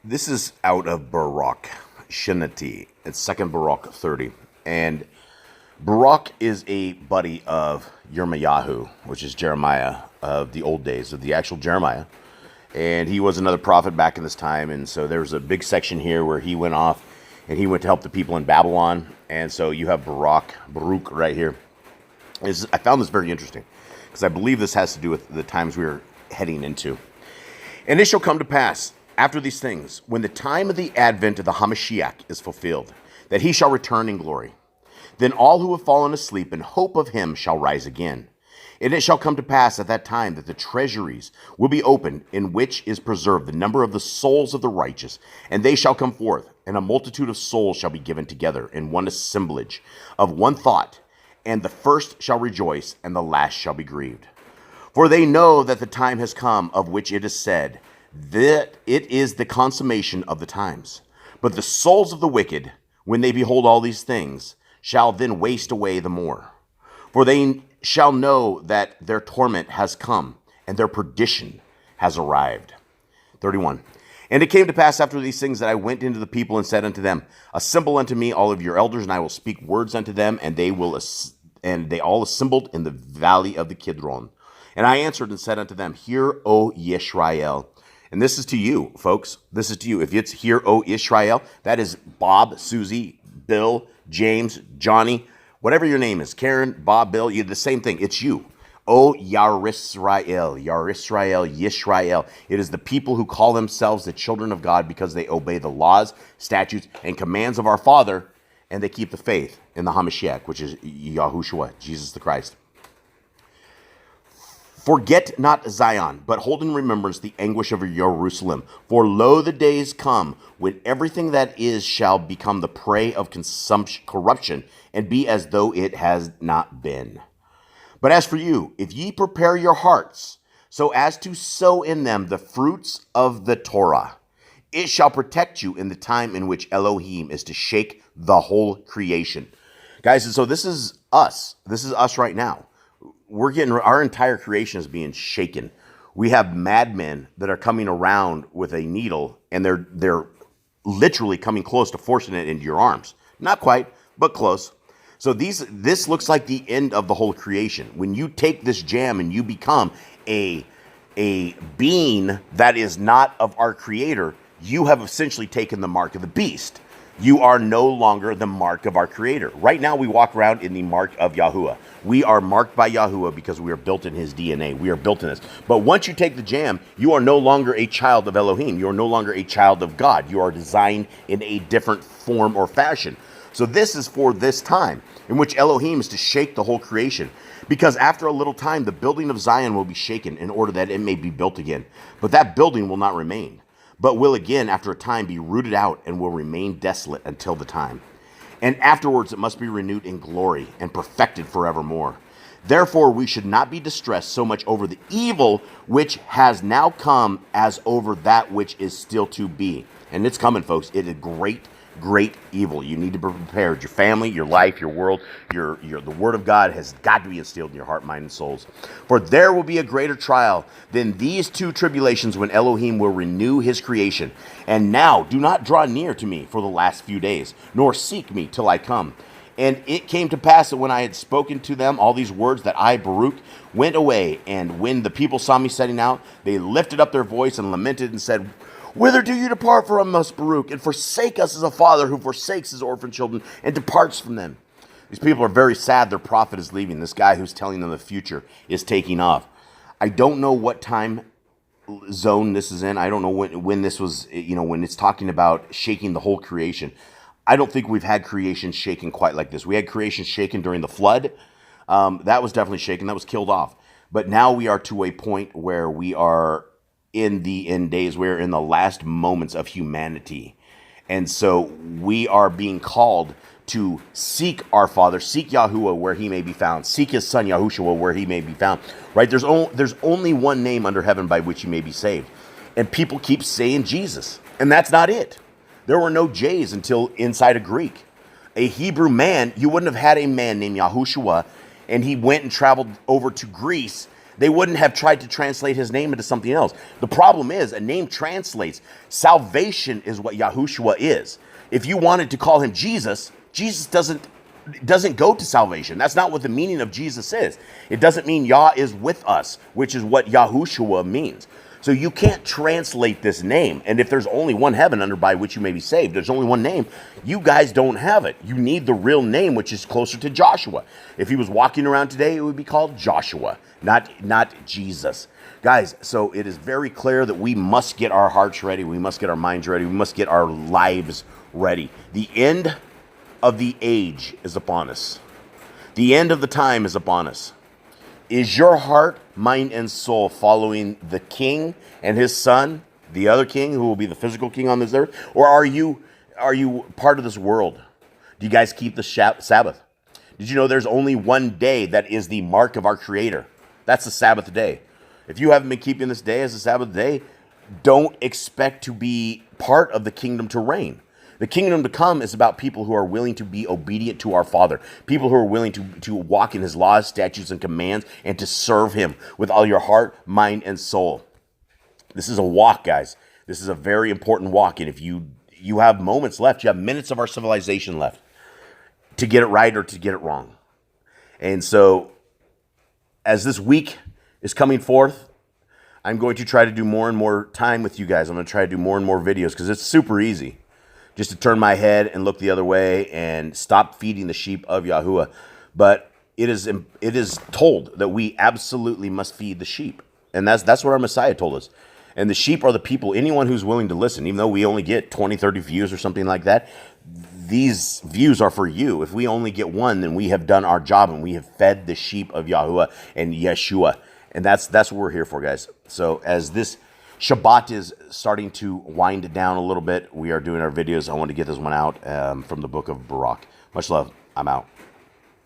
This is out of Baruk, Shinati. It's 2nd Baruk 30. And Baruk is a buddy of Yirmiyahu, which is Jeremiah of the old days, of the actual Jeremiah. And he was another prophet back in this time. And so there's a big section here where he went off and he went to help the people in Babylon. And so you have Baruk right here. I found this very interesting because I believe this has to do with the times we are heading into. And it shall come to pass after these things, when the time of the advent of the Hamashiach is fulfilled, that he shall return in glory. Then all who have fallen asleep in hope of him shall rise again. And it shall come to pass at that time that the treasuries will be opened, in which is preserved the number of the souls of the righteous, and they shall come forth, and a multitude of souls shall be given together in one assemblage of one thought, and the first shall rejoice, and the last shall be grieved. For they know that the time has come of which it is said, that it is the consummation of the times. But the souls of the wicked, when they behold all these things, shall then waste away the more. For they shall know that their torment has come, and their perdition has arrived. 31. And it came to pass after these things that I went into the people and said unto them, Assemble unto me all of your elders, and I will speak words unto them, and they all assembled in the valley of the Kidron. And I answered and said unto them, Hear, O Yisrael. And this is to you, folks. This is to you. If it's Hear, O Israel, that is Bob, Susie, Bill, James, Johnny, whatever your name is, Karen, Bob, Bill, you the same thing. It's you. O Yarisrael, Yisrael. It is the people who call themselves the children of God because they obey the laws, statutes, and commands of our Father, and they keep the faith in the Hamashiach, which is Yahushua, Jesus the Christ. Forget not Zion, but hold in remembrance the anguish of Jerusalem. For lo, the days come when everything that is shall become the prey of corruption, and be as though it has not been. But as for you, if ye prepare your hearts, so as to sow in them the fruits of the Torah, it shall protect you in the time in which Elohim is to shake the whole creation. Guys, and so this is us. This is us right now. We're getting, our entire creation is being shaken. We have madmen that are coming around with a needle, and they're literally coming close to forcing it into your arms. Not quite, but close. So this looks like the end of the whole creation. When you take this jam and you become a being that is not of our Creator, you have essentially taken the mark of the beast. You are no longer the mark of our Creator. Right now, we walk around in the mark of Yahuwah. We are marked by Yahuwah because we are built in his DNA. We are built in this. But once you take the jam, you are no longer a child of Elohim. You are no longer a child of God. You are designed in a different form or fashion. So this is for this time in which Elohim is to shake the whole creation. Because after a little time, the building of Zion will be shaken in order that it may be built again. But that building will not remain, but will again after a time be rooted out and will remain desolate until the time. And afterwards it must be renewed in glory and perfected forevermore. Therefore we should not be distressed so much over the evil which has now come as over that which is still to be. And it's coming, folks. It is great evil. You need to be prepared. Your family, your life, your world, the word of God has got to be instilled in your heart, mind, and souls. For there will be a greater trial than these two tribulations when Elohim will renew his creation. And now do not draw near to me for the last few days, nor seek me till I come. And it came to pass that when I had spoken to them all these words, that I, Baruk, went away. And when the people saw me setting out, they lifted up their voice and lamented and said, Whither do you depart from us, Baruk, and forsake us as a father who forsakes his orphan children and departs from them? These people are very sad their prophet is leaving. This guy who's telling them the future is taking off. I don't know what time zone this is in. I don't know when this was, when it's talking about shaking the whole creation. I don't think we've had creation shaken quite like this. We had creation shaken during the flood. That was definitely shaken. That was killed off. But now we are to a point where we are in the end days. We're in the last moments of humanity. And so we are being called to seek our Father, seek Yahuwah where he may be found, seek his son Yahushua where he may be found, right? There's only one name under heaven by which you may be saved. And people keep saying Jesus, and that's not it. There were no J's until inside a Greek. A Hebrew man, you wouldn't have had a man named Yahushua, and he went and traveled over to Greece. They wouldn't have tried to translate his name into something else. The problem is a name translates. Salvation is what Yahushua is. If you wanted to call him Jesus, Jesus doesn't go to salvation. That's not what the meaning of Jesus is. It doesn't mean Yah is with us, which is what Yahushua means. So you can't translate this name. And if there's only one heaven under by which you may be saved, there's only one name, you guys don't have it. You need the real name, which is closer to Joshua. If he was walking around today, it would be called Joshua, not Jesus. Guys, so it is very clear that we must get our hearts ready. We must get our minds ready. We must get our lives ready. The end of the age is upon us. The end of the time is upon us. Is your heart, mind, and soul following the king and his son, the other king who will be the physical king on this earth? Or are you part of this world? Do you guys keep the Sabbath? Did you know there's only one day that is the mark of our Creator? That's the Sabbath day. If you haven't been keeping this day as a Sabbath day, don't expect to be part of the kingdom to reign. The kingdom to come is about people who are willing to be obedient to our Father, people who are willing to walk in his laws, statutes, and commands, and to serve him with all your heart, mind, and soul. This is a walk, guys. This is a very important walk, and if you have moments left, you have minutes of our civilization left to get it right or to get it wrong. And so, as this week is coming forth, I'm going to try to do more and more time with you guys. I'm going to try to do more and more videos because it's super easy just to turn my head and look the other way and stop feeding the sheep of Yahuwah. But it is told that we absolutely must feed the sheep. And that's what our Messiah told us. And the sheep are the people, anyone who's willing to listen, even though we only get 20, 30 views or something like that. These views are for you. If we only get one, then we have done our job and we have fed the sheep of Yahuwah and Yeshua. And that's what we're here for, guys. So as this Shabbat is starting to wind down a little bit, we are doing our videos. I want to get this one out from the book of Baruk. Much love. I'm out.